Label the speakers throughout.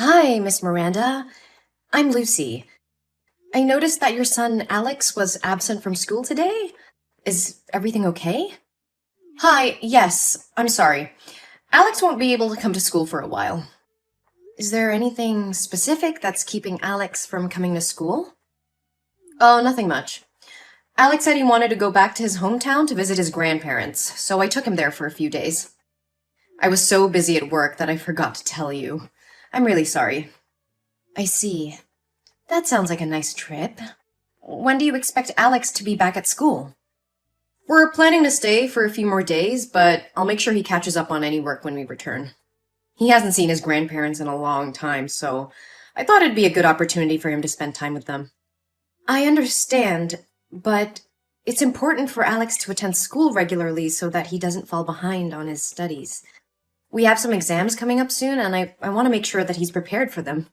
Speaker 1: Hi, Miss Miranda. I'm Lucy. I noticed that your son Alex was absent from school today. Is everything okay? Hi, yes, I'm sorry. Alex won't be able to come to school for a while. Is there anything specific that's keeping Alex from coming to school? Oh, nothing much. Alex said he wanted to go back to his hometown to visit his grandparents, so I took him there for a few days. I was so busy at work that I forgot to tell you. I'm really sorry. I see. That sounds like a nice trip. When do you expect Alex to be back at school? We're planning to stay for a few more days, but I'll make sure he catches up on any work when we return. He hasn't seen his grandparents in a long time, so I thought it'd be a good opportunity for him to spend time with them. I understand, but it's important for Alex to attend school regularly so that he doesn't fall behind on his studies. We have some exams coming up soon, and I want to make sure that he's prepared for them.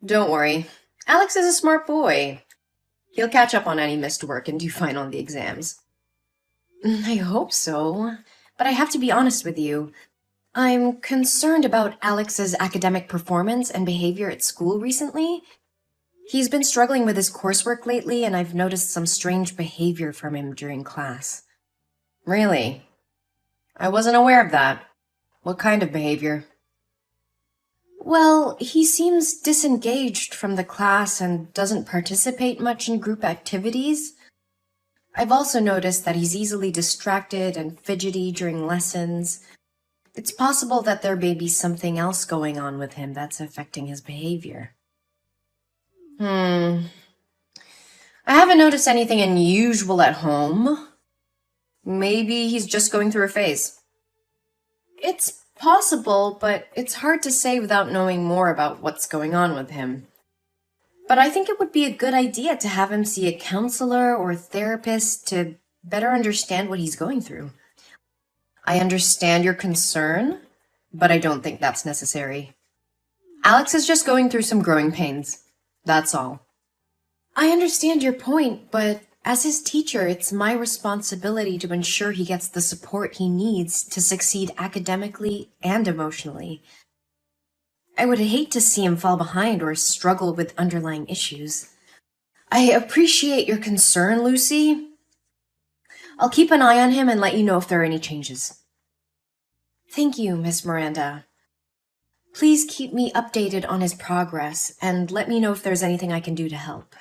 Speaker 1: Don't worry. Alex is a smart boy. He'll catch up on any missed work and do fine on the exams. I hope so, but I have to be honest with you. I'm concerned about Alex's academic performance and behavior at school recently. He's been struggling with his coursework lately, and I've noticed some strange behavior from him during class. Really? I wasn't aware of that. What kind of behavior? Well, he seems disengaged from the class and doesn't participate much in group activities. I've also noticed that he's easily distracted and fidgety during lessons. It's possible that there may be something else going on with him that's affecting his behavior. I haven't noticed anything unusual at home. Maybe he's just going through a phase. It's possible, but it's hard to say without knowing more about what's going on with him. But I think it would be a good idea to have him see a counselor or therapist to better understand what he's going through. I understand your concern, but I don't think that's necessary. Alex is just going through some growing pains. That's all. I understand your point, but as his teacher, it's my responsibility to ensure he gets the support he needs to succeed academically and emotionally. I would hate to see him fall behind or struggle with underlying issues. I appreciate your concern, Lucy. I'll keep an eye on him and let you know if there are any changes. Thank you, Miss Miranda. Please keep me updated on his progress and let me know if there's anything I can do to help.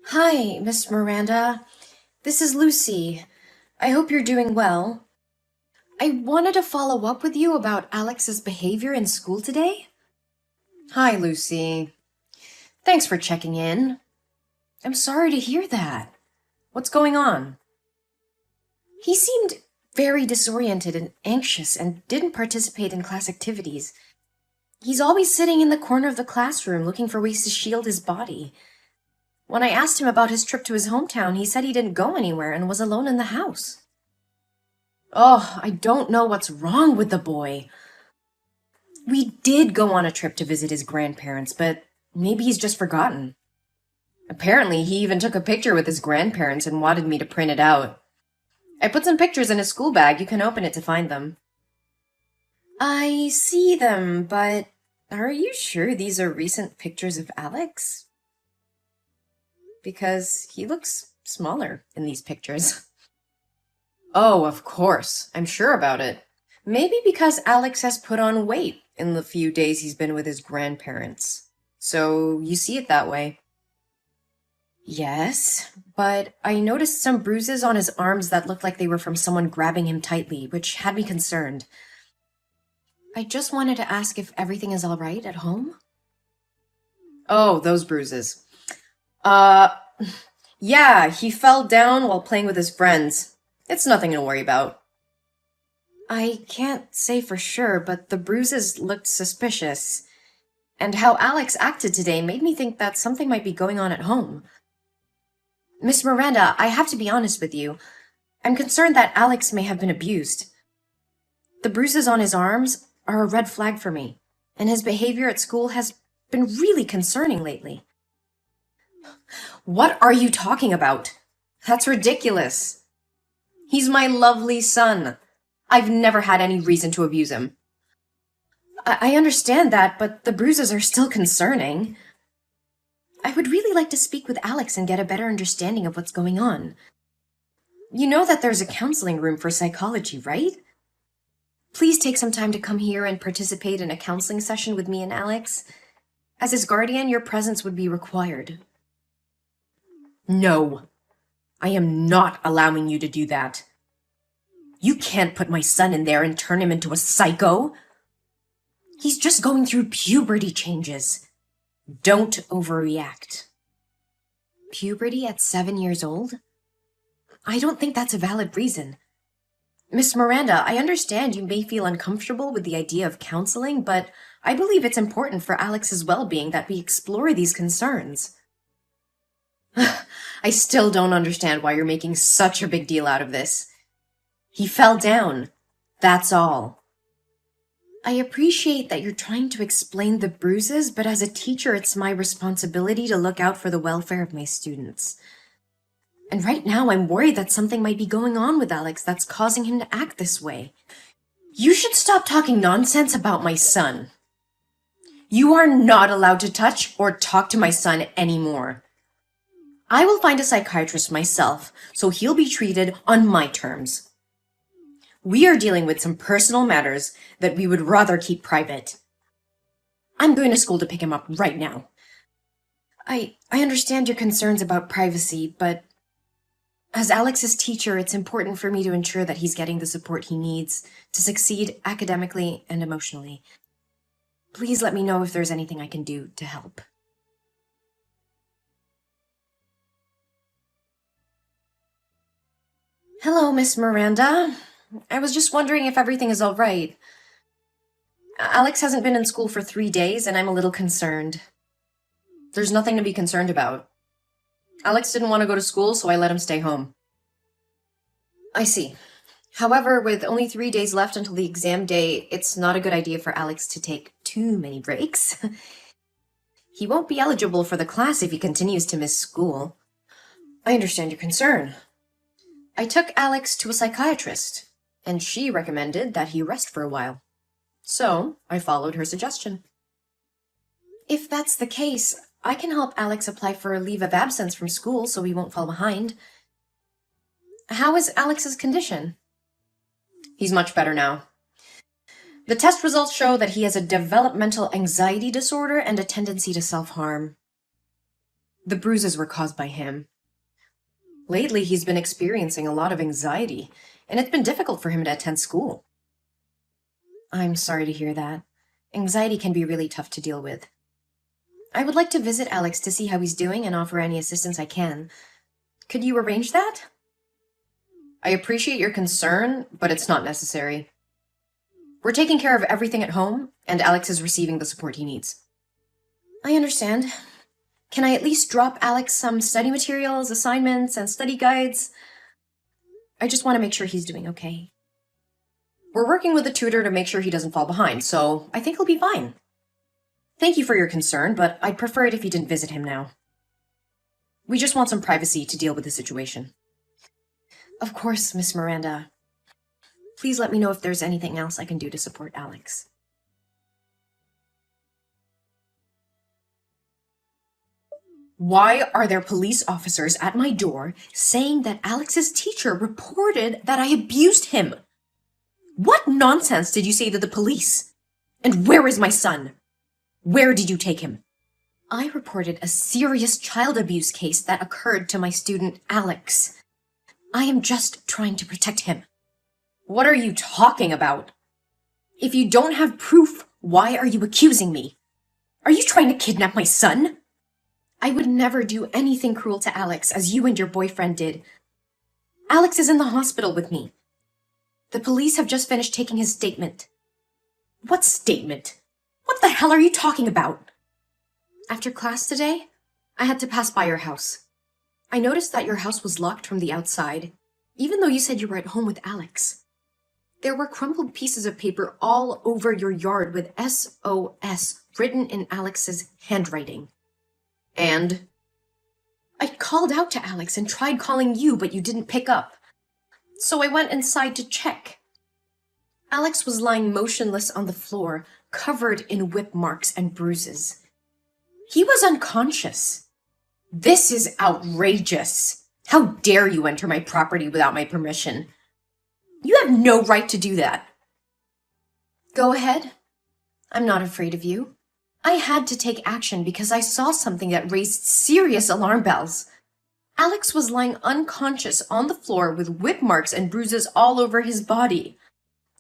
Speaker 1: Hi, Miss Miranda. This is Lucy. I hope you're doing well. I wanted to follow up with you about Alex's behavior in school today. Hi, Lucy. Thanks for checking in. I'm sorry to hear that. What's going on? He seemed very disoriented and anxious and didn't participate in class activities. He's always sitting in the corner of the classroom looking for ways to shield his body. When I asked him about his trip to his hometown, he said he didn't go anywhere and was alone in the house. Oh, I don't know what's wrong with the boy. We did go on a trip to visit his grandparents, but maybe he's just forgotten. Apparently, he even took a picture with his grandparents and wanted me to print it out. I put some pictures in his school bag. You can open it to find them. I see them, but are you sure these are recent pictures of Alex? Because he looks smaller in these pictures. Oh, of course. I'm sure about it. Maybe because Alex has put on weight in the few days he's been with his grandparents. So you see it that way. Yes, but I noticed some bruises on his arms that looked like they were from someone grabbing him tightly, which had me concerned. I just wanted to ask if everything is all right at home. Oh, those bruises. Uh, yeah, he fell down while playing with his friends. It's nothing to worry about. I can't say for sure, but the bruises looked suspicious. And how Alex acted today made me think that something might be going on at home. Miss Miranda, I have to be honest with you. I'm concerned that Alex may have been abused. The bruises on his arms are a red flag for me, and his behavior at school has been really concerning lately. What are you talking about? That's ridiculous. He's my lovely son. I've never had any reason to abuse him. I understand that, but the bruises are still concerning. I would really like to speak with Alex and get a better understanding of what's going on. You know that there's a counseling room for psychology, right? Please take some time to come here and participate in a counseling session with me and Alex. As his guardian, your presence would be required. No, I am not allowing you to do that. You can't put my son in there and turn him into a psycho. He's just going through puberty changes. Don't overreact. Puberty at 7 years old? I don't think that's a valid reason. Miss Miranda, I understand you may feel uncomfortable with the idea of counseling, but I believe it's important for Alex's well-being that we explore these concerns. I still don't understand why you're making such a big deal out of this. He fell down. That's all. I appreciate that you're trying to explain the bruises, but as a teacher, it's my responsibility to look out for the welfare of my students. And right now, I'm worried that something might be going on with Alex that's causing him to act this way. You should stop talking nonsense about my son. You are not allowed to touch or talk to my son anymore. I will find a psychiatrist myself, so he'll be treated on my terms. We are dealing with some personal matters that we would rather keep private. I'm going to school to pick him up right now. I understand your concerns about privacy, but as Alex's teacher, it's important for me to ensure that he's getting the support he needs to succeed academically and emotionally. Please let me know if there's anything I can do to help. Hello, Miss Miranda. I was just wondering if everything is all right. Alex hasn't been in school for 3 days, and I'm a little concerned. There's nothing to be concerned about. Alex didn't want to go to school, so I let him stay home. I see. However, with only 3 days left until the exam day, it's not a good idea for Alex to take too many breaks. He won't be eligible for the class if he continues to miss school. I understand your concern. I took Alex to a psychiatrist, and she recommended that he rest for a while. So, I followed her suggestion. If that's the case, I can help Alex apply for a leave of absence from school so he won't fall behind. How is Alex's condition? He's much better now. The test results show that he has a developmental anxiety disorder and a tendency to self-harm. The bruises were caused by him. Lately, he's been experiencing a lot of anxiety, and it's been difficult for him to attend school. I'm sorry to hear that. Anxiety can be really tough to deal with. I would like to visit Alex to see how he's doing and offer any assistance I can. Could you arrange that? I appreciate your concern, but it's not necessary. We're taking care of everything at home, and Alex is receiving the support he needs. I understand. Can I at least drop Alex some study materials, assignments, and study guides? I just want to make sure he's doing okay. We're working with a tutor to make sure he doesn't fall behind, so I think he'll be fine. Thank you for your concern, but I'd prefer it if you didn't visit him now. We just want some privacy to deal with the situation. Of course, Miss Miranda. Please let me know if there's anything else I can do to support Alex. Why are there police officers at my door saying that Alex's teacher reported that I abused him? What nonsense did you say to the police? And where is my son? Where did you take him? I reported a serious child abuse case that occurred to my student Alex. I am just trying to protect him. What are you talking about? If you don't have proof, why are you accusing me? Are you trying to kidnap my son? I would never do anything cruel to Alex as you and your boyfriend did. Alex is in the hospital with me. The police have just finished taking his statement. What statement? What the hell are you talking about? After class today, I had to pass by your house. I noticed that your house was locked from the outside, even though you said you were at home with Alex. There were crumpled pieces of paper all over your yard with SOS written in Alex's handwriting. And? I called out to Alex and tried calling you, but you didn't pick up. so I went inside to check. Alex was lying motionless on the floor, covered in whip marks and bruises. He was unconscious. This is outrageous. How dare you enter my property without my permission? You have no right to do that. Go ahead. I'm not afraid of you. I had to take action because I saw something that raised serious alarm bells. Alex was lying unconscious on the floor with whip marks and bruises all over his body.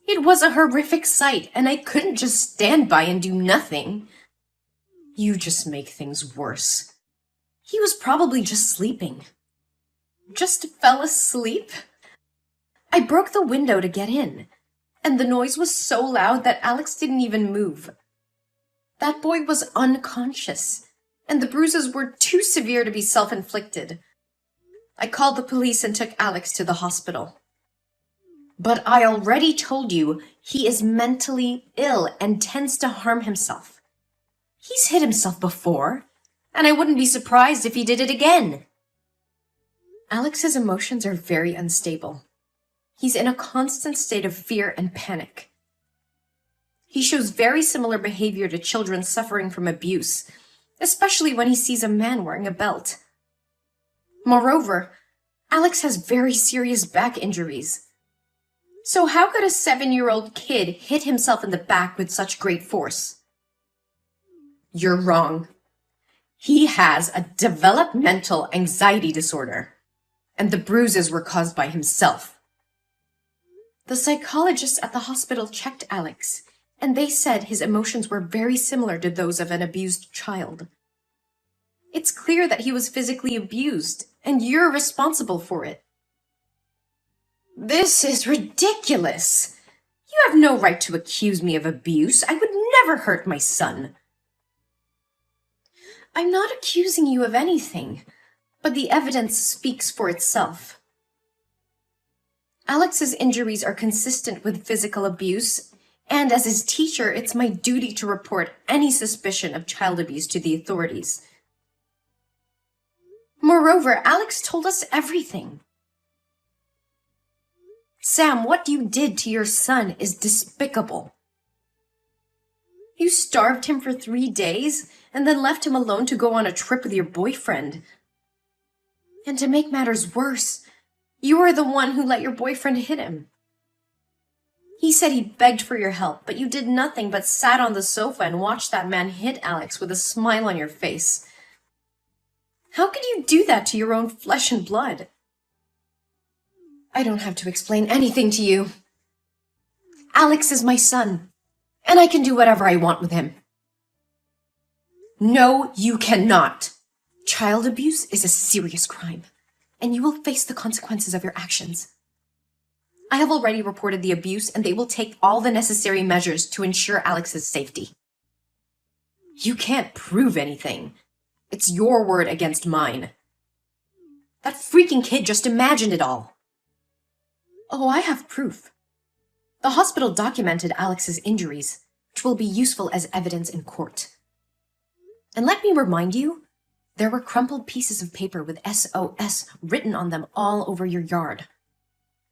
Speaker 1: It was a horrific sight, and I couldn't just stand by and do nothing. You just make things worse. He was probably just sleeping. Just fell asleep? I broke the window to get in, and the noise was so loud that Alex didn't even move. That boy was unconscious, and the bruises were too severe to be self-inflicted. I called the police and took Alex to the hospital. But I already told you he is mentally ill and tends to harm himself. He's hit himself before, and I wouldn't be surprised if he did it again. Alex's emotions are very unstable. He's in a constant state of fear and panic. He shows very similar behavior to children suffering from abuse, especially when he sees a man wearing a belt. Moreover, Alex has very serious back injuries. So how could a 7-year-old kid hit himself in the back with such great force? You're wrong. He has a developmental anxiety disorder, and the bruises were caused by himself. The psychologists at the hospital checked Alex, and they said his emotions were very similar to those of an abused child. It's clear that he was physically abused, and you're responsible for it. This is ridiculous. You have no right to accuse me of abuse. I would never hurt my son. I'm not accusing you of anything, but the evidence speaks for itself. Alex's injuries are consistent with physical abuse, and as his teacher, it's my duty to report any suspicion of child abuse to the authorities. Moreover, Alex told us everything. Sam, what you did to your son is despicable. You starved him for 3 days and then left him alone to go on a trip with your boyfriend. And to make matters worse, you are the one who let your boyfriend hit him. He said he begged for your help, but you did nothing but sat on the sofa and watched that man hit Alex with a smile on your face. How could you do that to your own flesh and blood? I don't have to explain anything to you. Alex is my son, and I can do whatever I want with him. No, you cannot. Child abuse is a serious crime, and you will face the consequences of your actions. I have already reported the abuse, and they will take all the necessary measures to ensure Alex's safety. You can't prove anything. It's your word against mine. That freaking kid just imagined it all. Oh, I have proof. The hospital documented Alex's injuries, which will be useful as evidence in court. And let me remind you, there were crumpled pieces of paper with SOS written on them all over your yard.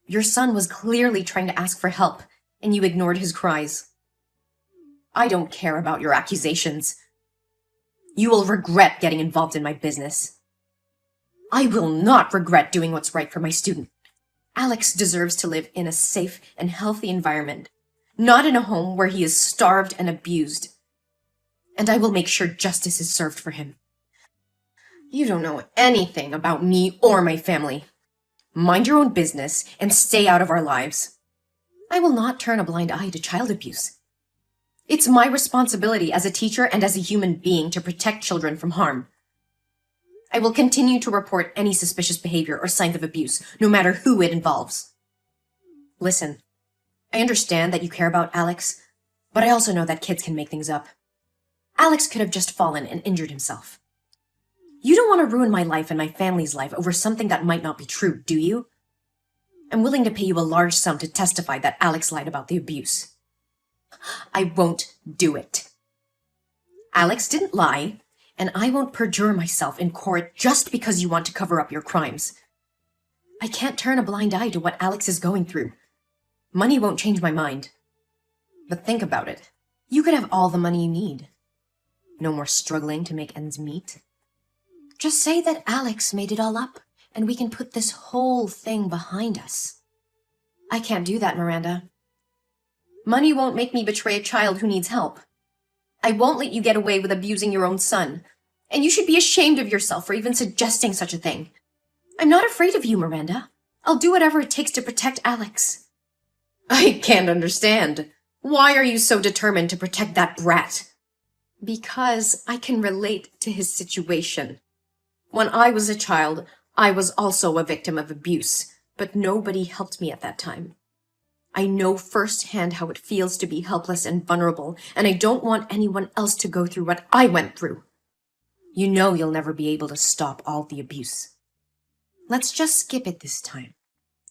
Speaker 1: Your son was clearly trying to ask for help, and you ignored his cries. I don't care about your accusations. You will regret getting involved in my business. I will not regret doing what's right for my student. Alex deserves to live in a safe and healthy environment, not in a home where he is starved and abused. And I will make sure justice is served for him. You don't know anything about me or my family. Mind your own business and stay out of our lives. I will not turn a blind eye to child abuse. It's my responsibility as a teacher and as a human being to protect children from harm. I will continue to report any suspicious behavior or signs of abuse, no matter who it involves. Listen, I understand that you care about Alex, but I also know that kids can make things up. Alex could have just fallen and injured himself. You don't want to ruin my life and my family's life over something that might not be true, do you? I'm willing to pay you a large sum to testify that Alex lied about the abuse. I won't do it. Alex didn't lie, and I won't perjure myself in court just because you want to cover up your crimes. I can't turn a blind eye to what Alex is going through. Money won't change my mind. But think about it. You could have all the money you need. No more struggling to make ends meet. Just say that Alex made it all up, and we can put this whole thing behind us. I can't do that, Miranda. Money won't make me betray a child who needs help. I won't let you get away with abusing your own son. And you should be ashamed of yourself for even suggesting such a thing. I'm not afraid of you, Miranda. I'll do whatever it takes to protect Alex. I can't understand. Why are you so determined to protect that brat? Because I can relate to his situation. When I was a child, I was also a victim of abuse, but nobody helped me at that time. I know firsthand how it feels to be helpless and vulnerable, and I don't want anyone else to go through what I went through. You know you'll never be able to stop all the abuse. Let's just skip it this time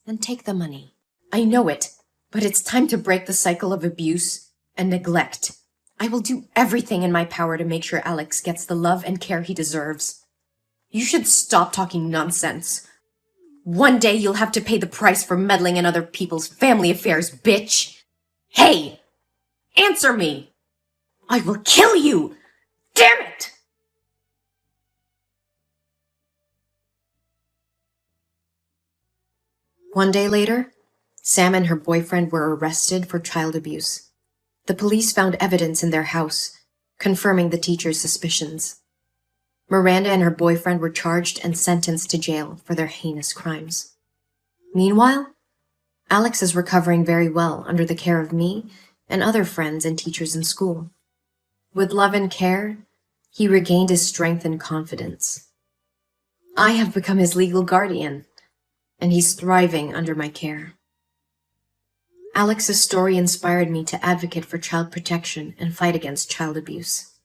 Speaker 1: and take the money. I know it, but it's time to break the cycle of abuse and neglect. I will do everything in my power to make sure Alex gets the love and care he deserves. You should stop talking nonsense. One day you'll have to pay the price for meddling in other people's family affairs, bitch. Hey! Answer me! I will kill you! Damn it! One day later, Sam and her boyfriend were arrested for child abuse. The police found evidence in their house, confirming the teacher's suspicions. Miranda and her boyfriend were charged and sentenced to jail for their heinous crimes. Meanwhile, Alex is recovering very well under the care of me and other friends and teachers in school. With love and care, he regained his strength and confidence. I have become his legal guardian, and he's thriving under my care. Alex's story inspired me to advocate for child protection and fight against child abuse.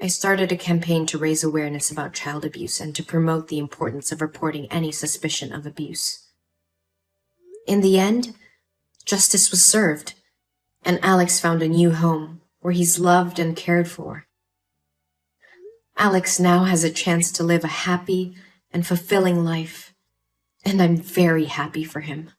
Speaker 1: I started a campaign to raise awareness about child abuse and to promote the importance of reporting any suspicion of abuse. In the end, justice was served, and Alex found a new home where he's loved and cared for. Alex now has a chance to live a happy and fulfilling life, and I'm very happy for him.